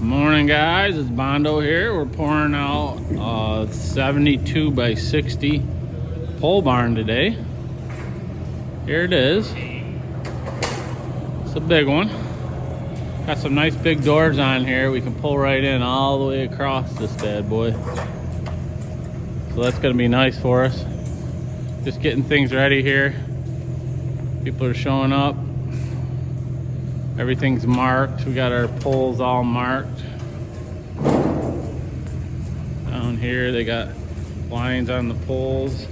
Morning guys, it's Bondo here. We're pouring out a 72 by 60 pole barn today. Here it is. It's a big one. Got some nice big doors on here. We can pull right in all the way across this bad boy. So that's gonna be nice for us. Just getting things ready here. People are showing up. Everything's marked. We got our poles all marked. Down here they got lines on the poles.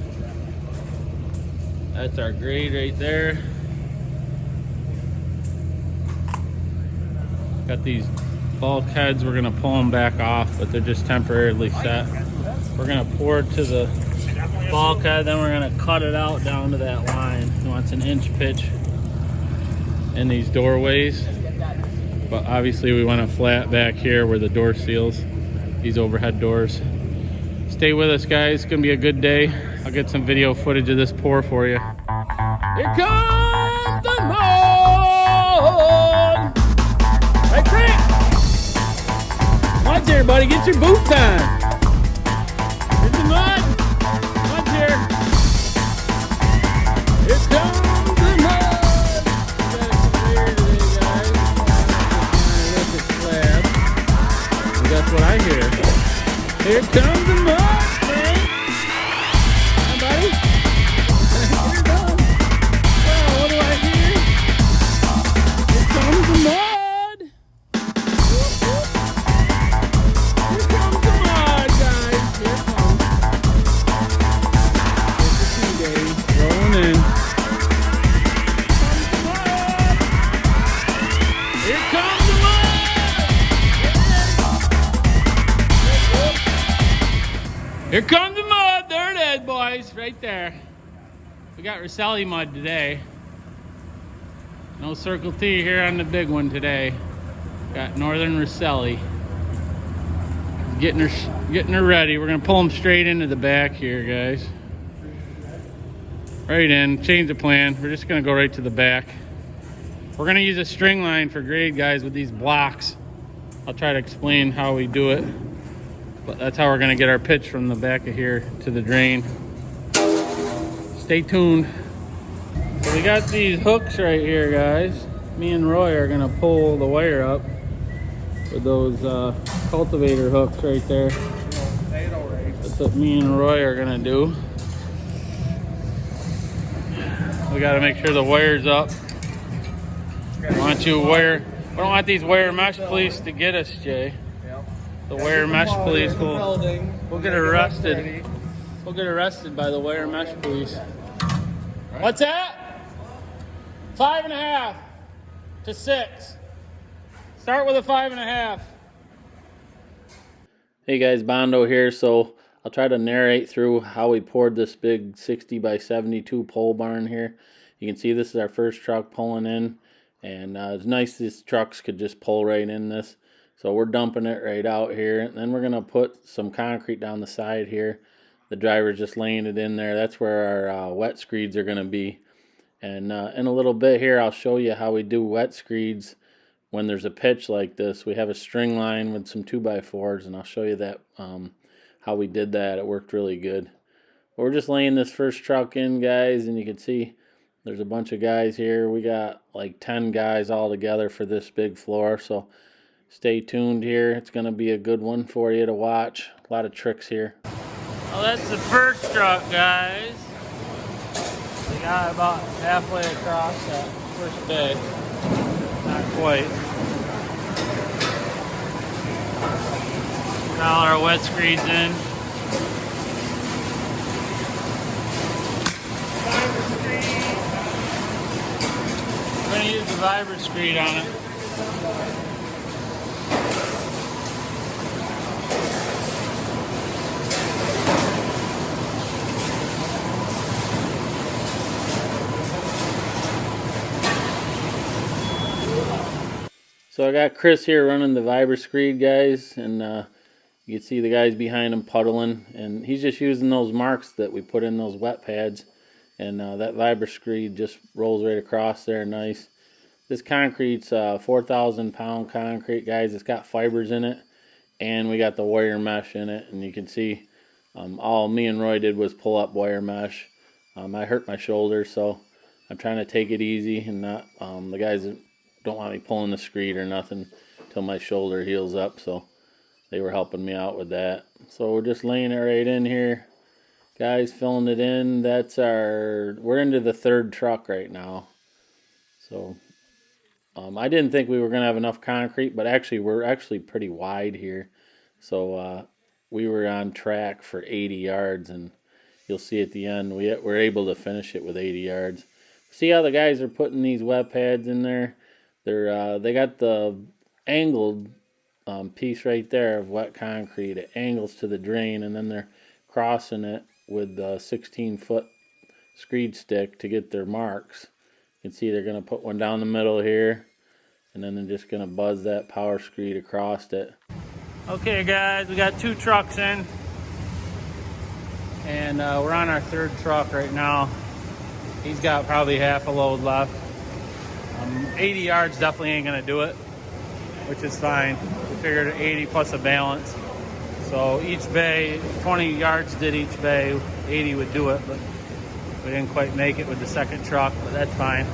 That's our grade right there. Got these bulkheads. We're gonna pull them back off, but they're just temporarily set. We're gonna pour it to the bulkhead, then we're gonna cut it out down to that line. He wants an inch pitch in these doorways, but obviously we want a flat back here where the door seals, these overhead doors. Stay with us guys, it's gonna be a good day. I'll get some video footage of this pour for you. Here comes the mud! Hey Chris! Mud's here buddy, get your boots on! Here's the mud! Mud's here! Here comes the mud! That's what I hear. Here comes the mud, man. Hi, buddy. Here it goes. Oh, what do I hear? Here comes the mud. Whoop, whoop. Here comes the mud, guys. Here it comes. It's the tea day. Rolling in. Here comes the mud. Here comes the mud. There it is, boys. Right there. We got Rosselli mud today. No Circle T here on the big one today. Got Northern Rosselli. Getting her ready. We're gonna pull them straight into the back here, guys. Right in. Change the plan. We're just gonna go right to the back. We're gonna use a string line for grade, guys, with these blocks. I'll try to explain how we do it. But that's how we're gonna get our pitch from the back of here to the drain. Stay tuned. So we got these hooks right here, guys. Me and Roy are gonna pull the wire up with those cultivator hooks right there. That's what me and Roy are gonna do. We gotta make sure the wire's up. We don't want these wire mesh police to get us, Jay. The wire mesh police we'll get arrested. We'll get arrested by the wire mesh police. Right. What's that? 5.5 to 6. Start with a 5.5. Hey guys, Bondo here. So I'll try to narrate through how we poured this big 60 by 72 pole barn here. You can see this is our first truck pulling in, and it's nice these trucks could just pull right in this. So we're dumping it right out here, and then we're gonna put some concrete down the side here. The driver's just laying it in there. That's where our wet screeds are gonna be. And in a little bit here, I'll show you how we do wet screeds when there's a pitch like this. We have a string line with some 2x4s, and I'll show you that how we did that. It worked really good. But we're just laying this first truck in, guys, and you can see there's a bunch of guys here. We got like 10 guys all together for this big floor. So stay tuned here. It's going to be a good one for you to watch. A lot of tricks here. Well, that's the first truck, guys. We got about halfway across that first bay. Not quite. Got all our wet screeds in. We're going to use the Vibra screed on it. So I got Chris here running the Vibra screed, guys, and you can see the guys behind him puddling, and he's just using those marks that we put in those wet pads, and that Vibra screed just rolls right across there nice. This concrete's 4,000 pound concrete, guys. It's got fibers in it, and we got the wire mesh in it. And you can see all me and Roy did was pull up wire mesh. I hurt my shoulder, so I'm trying to take it easy and not, the guys don't want me pulling the screed or nothing until my shoulder heals up, so they were helping me out with that. So we're just laying it right in here, guys, filling it in. We're into the third truck right now. So I didn't think we were going to have enough concrete, but actually we're actually pretty wide here. So we were on track for 80 yards, and you'll see at the end we're able to finish it with 80 yards. See how the guys are putting these wet pads in there? They got the angled piece right there of wet concrete. It angles to the drain, and then they're crossing it with the 16-foot screed stick to get their marks. You can see they're going to put one down the middle here, and then they're just going to buzz that power screed across it. Okay, guys, we got 2 trucks in, and we're on our 3rd truck right now. He's got probably half a load left. 80 yards definitely ain't going to do it, which is fine. We figured 80 plus a balance. So each bay, 20 yards did each bay, 80 would do it, but we didn't quite make it with the 2nd truck, but that's fine.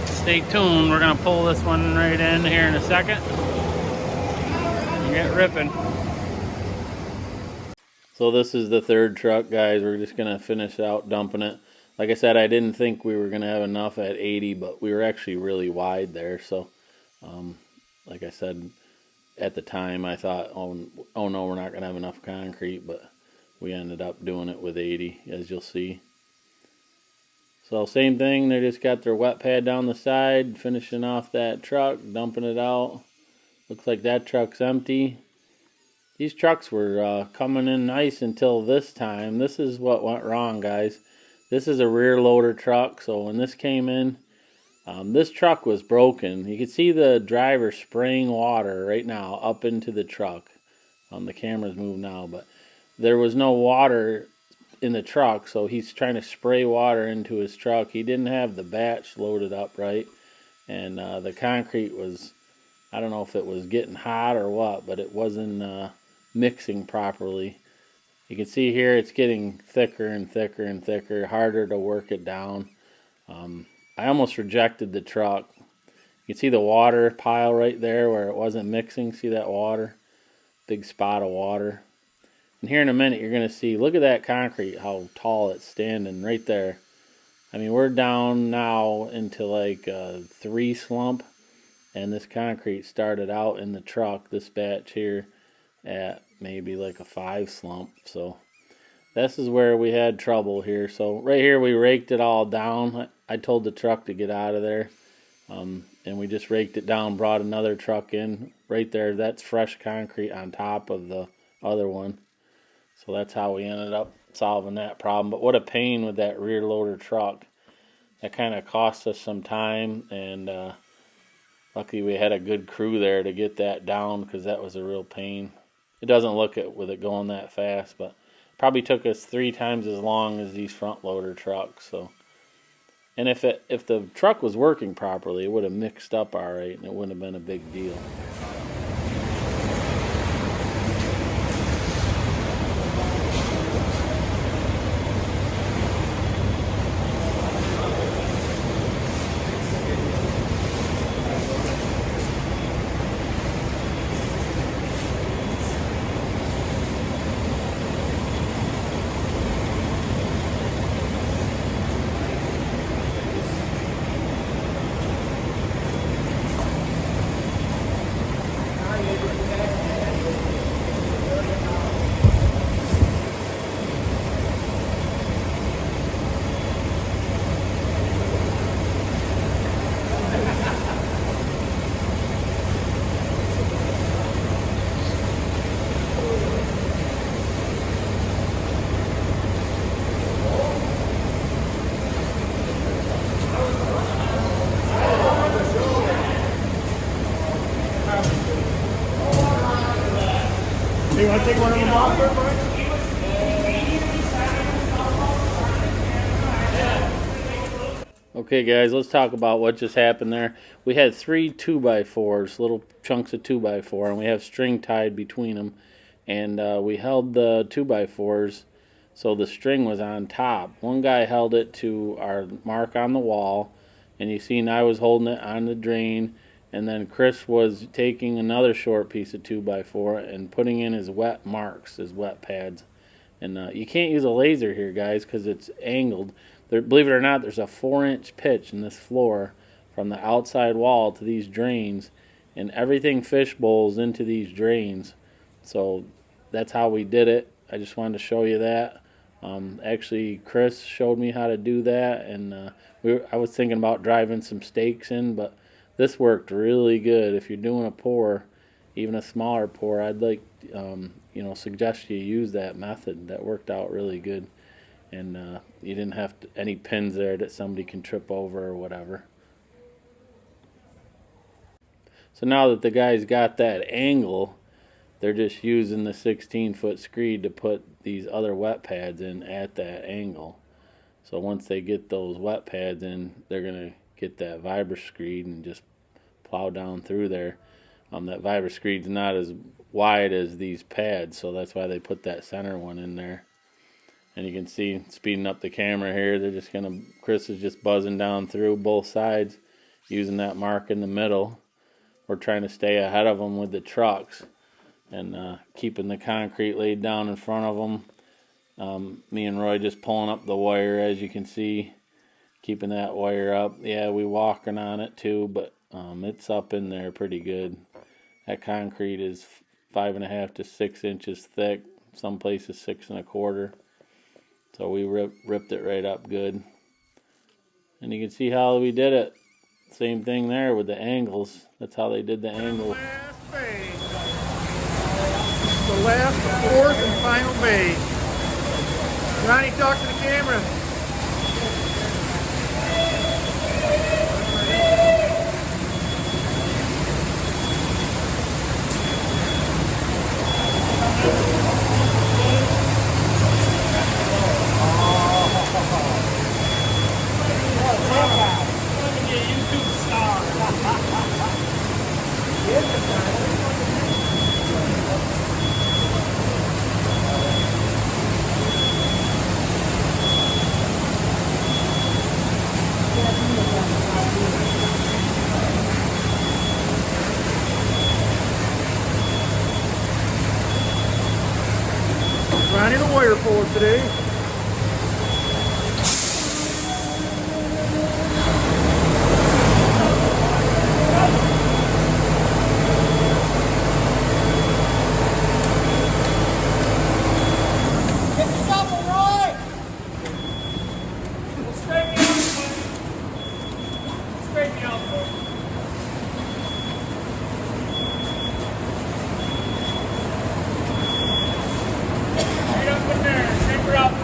Stay tuned, we're gonna pull this one right in here in a second and get ripping. So this is the 3rd truck, guys. We're just gonna finish out dumping it. Like I said, I didn't think we were gonna have enough at 80, but we were actually really wide there. So like I said, at the time I thought, oh no, we're not gonna have enough concrete, but we ended up doing it with 80, as you'll see. So same thing, they just got their wet pad down the side, finishing off that truck, dumping it out. Looks like that truck's empty. These trucks were coming in nice until this time. This is what went wrong, guys. This is a rear loader truck, so when this came in, this truck was broken. You can see the driver spraying water right now up into the truck. The camera's moved now, but there was no water in the truck, so he's trying to spray water into his truck. He didn't have the batch loaded up right, and the concrete was, I don't know if it was getting hot or what, but it wasn't mixing properly. You can see here it's getting thicker and thicker and thicker, harder to work it down. I almost rejected the truck. You can see the water pile right there where it wasn't mixing. See that water? Big spot of water. And here in a minute, you're going to see, look at that concrete, how tall it's standing right there. I mean, we're down now into like a 3 slump, and this concrete started out in the truck, this batch here, at maybe like a 5 slump. So this is where we had trouble here. So right here, we raked it all down. I told the truck to get out of there, and we just raked it down, brought another truck in. Right there, that's fresh concrete on top of the other one. So that's how we ended up solving that problem. But what a pain with that rear loader truck. That kind of cost us some time, and luckily we had a good crew there to get that down, because that was a real pain. It doesn't look it with it going that fast, but probably took us 3 times as long as these front loader trucks. So, and if the truck was working properly, it would have mixed up all right, and it wouldn't have been a big deal. You want to take one of them off there, Brian? Okay guys, let's talk about what just happened there. We had 3 2x4s, little chunks of 2x4, and we have string tied between them. And we held the 2x4s so the string was on top. One guy held it to our mark on the wall, and you seen I was holding it on the drain, and then Chris was taking another short piece of 2x4 and putting in his wet marks, his wet pads. And you can't use a laser here, guys, because it's angled. Believe it or not, there's a 4-inch pitch in this floor from the outside wall to these drains, and everything fish bowls into these drains. So that's how we did it. I just wanted to show you that. Actually, Chris showed me how to do that, and I was thinking about driving some stakes in, but this worked really good. If you're doing a pour, even a smaller pour, I'd like suggest you use that method. That worked out really good. And you didn't have any pins there that somebody can trip over or whatever. So now that the guys got that angle, they're just using the 16-foot screed to put these other wet pads in at that angle. So once they get those wet pads in, they're going to get that vibra screed and just plow down through there. That vibra screed's not as wide as these pads, so that's why they put that center one in there. And you can see, speeding up the camera here, Chris is just buzzing down through both sides using that mark in the middle. We're trying to stay ahead of them with the trucks and keeping the concrete laid down in front of them. Me and Roy just pulling up the wire, as you can see, keeping that wire up. Yeah, we walking on it too, but it's up in there pretty good. That concrete is 5.5 to 6 inches thick, some places 6 1/4. So we ripped it right up good. And you can see how we did it. Same thing there with the angles. That's how they did the angle. Last bay. The last, fourth, and final bay. Johnny, talk to the camera. Ronnie the wire puller today. Get the shovel, Roy! Straighten me out, buddy. Straighten me out, buddy. Right up in there, shake her up.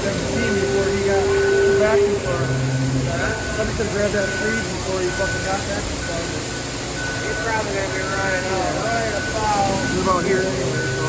them steam before he got the vacuum for him. Somebody could grab that freeze before he fucking got vacuum for him. He's probably gonna be running right about. He's about here anyway, so.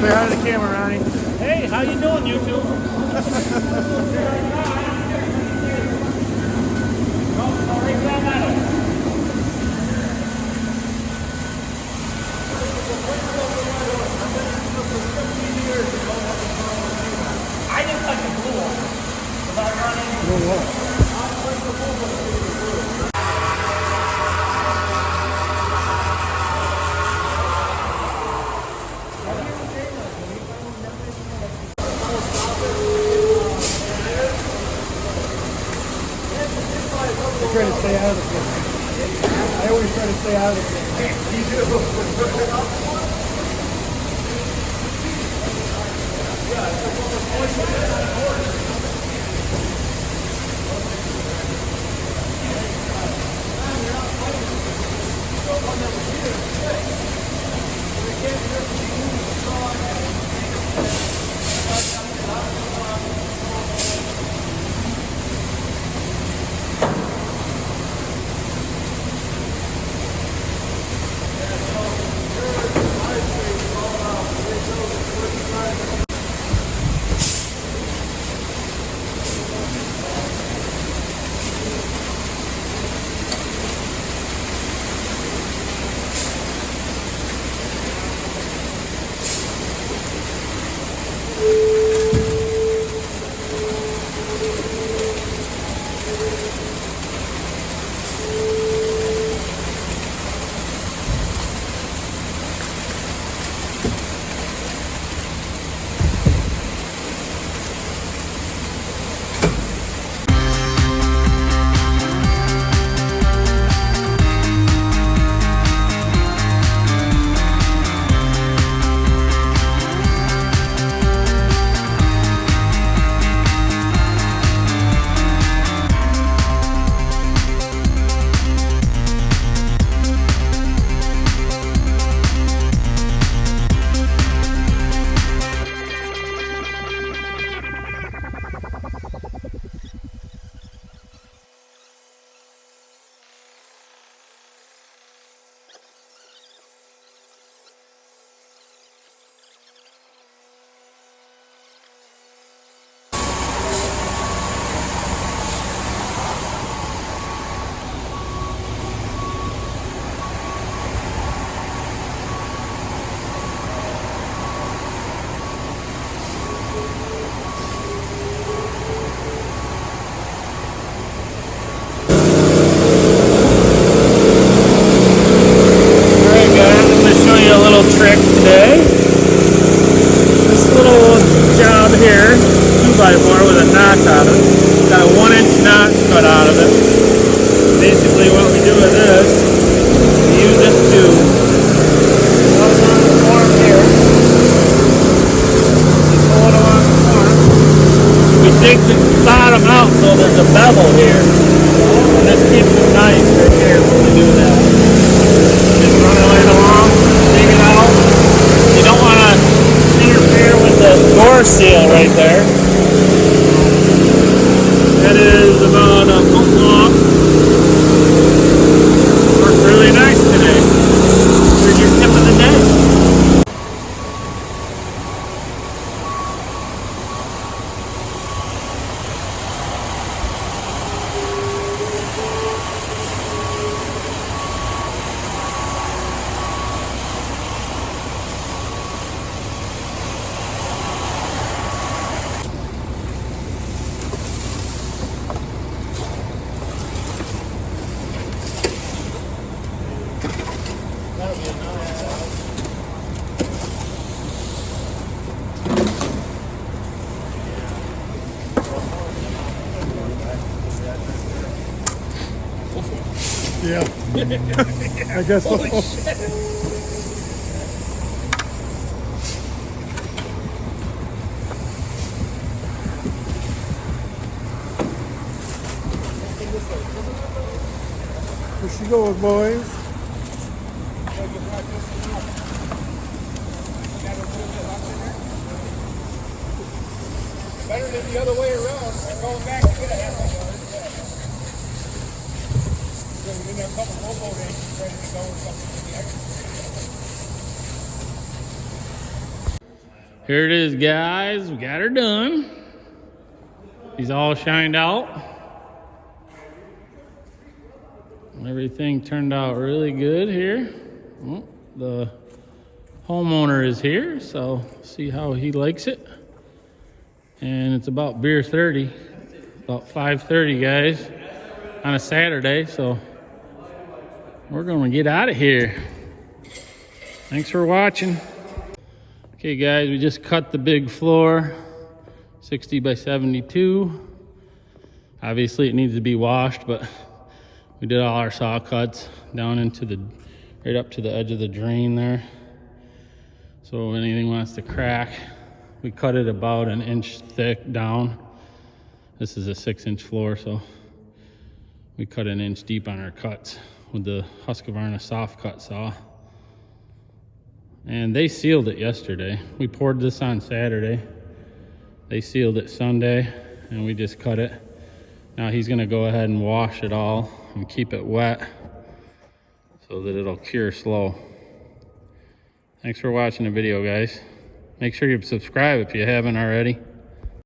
Say hi to the camera, Ronnie. Hey, how you doing, YouTube? I just like the blue one. Without running. Blue what? I try to stay out of the pit. I always try to stay out of the pit. trick today. This little job here, 2x4 with a knot on it. Got a 1-inch knot cut out of it. basically what we do with this, we use this to pull it on the form here. Pull it along the form. We dig the bottom out so there's a bevel here. And this keeps it nice right here when we do that. Just run it right along, dig it out. You don't want to interfere with the door seal right there. That is about a foot long. Worked really nice today. Here's your tip of the day. Yeah. I guess so. Here she goes, boys. Better than the other way around. Going back to get a half a yard. So we got a couple rowboat engines ready to go or something for the extra. Here it is, guys. We got her done. He's all shined out. Everything turned out really good here. Well, the homeowner is here, so see how he likes it. And it's about beer 30, about 5:30, guys, on a Saturday. So we're gonna get out of here. Thanks for watching. Okay, guys, we just cut the big floor, 60 by 72. Obviously, it needs to be washed, but we did all our saw cuts down into the, right up to the edge of the drain there. So if anything wants to crack, we cut it about an inch thick down. This is a 6-inch floor, so we cut an inch deep on our cuts with the Husqvarna soft cut saw. And they sealed it yesterday. We poured this on Saturday. They sealed it Sunday, and we just cut it. Now he's gonna go ahead and wash it all and keep it wet so that it'll cure slow. Thanks for watching the video, guys. Make sure you subscribe if you haven't already.